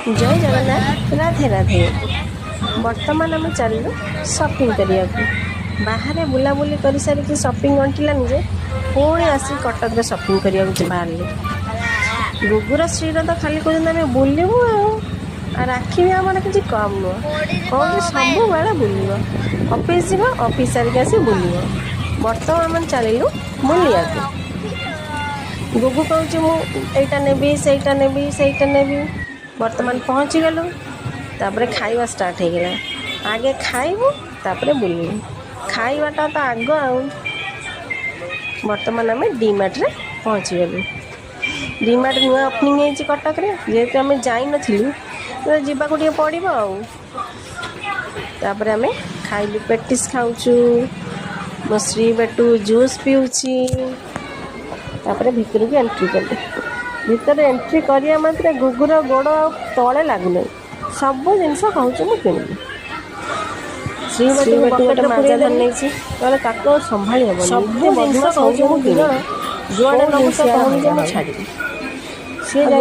जय जगन्नाथ राधे राधे। बर्तमान आम चलू सपिंग करने बाहर बुलाबुली कर सारी सपिंग अंटिलानी जे पुणी आसी कटक सपिंग करने बाहर गुगुर श्रीर तो खाली कहते आम बुलू आ राखी भी आम किसी कम नुह कौन सब बेले बुल ऑफिस जीव ऑफिस सारिक आसी बुल बर्तमान आम चलू बुलिया गुगु कहूँ मुझा नेबी सहीटा नेबी सहीटा नेबी बर्तमान पहुँची गलु तापर खाइबा स्टार्ट हो गला आगे खाइबू तापर बुलू खाइबाटा तो आग बर्तमान आम डीमार्ट रे पहुँची गलु डीमार्ट नुआ ओपनिंग होती कटक जेहेतु आम जाइन जावाक पड़ो तापर आम खाइलु पेटिस खाऊचु मो श्री बेटू जूस पीऊँची तापर भितर की एंट्री कलु भितर एंट्री करिया मात्रे गुगुर गोड़ तले लगुना सब जिन कहूँ मुझे किणी श्री बेटू माजा धर नहीं कहले संभाली हम सब जिन जुआड़े कहूँ छाड़ी सी जा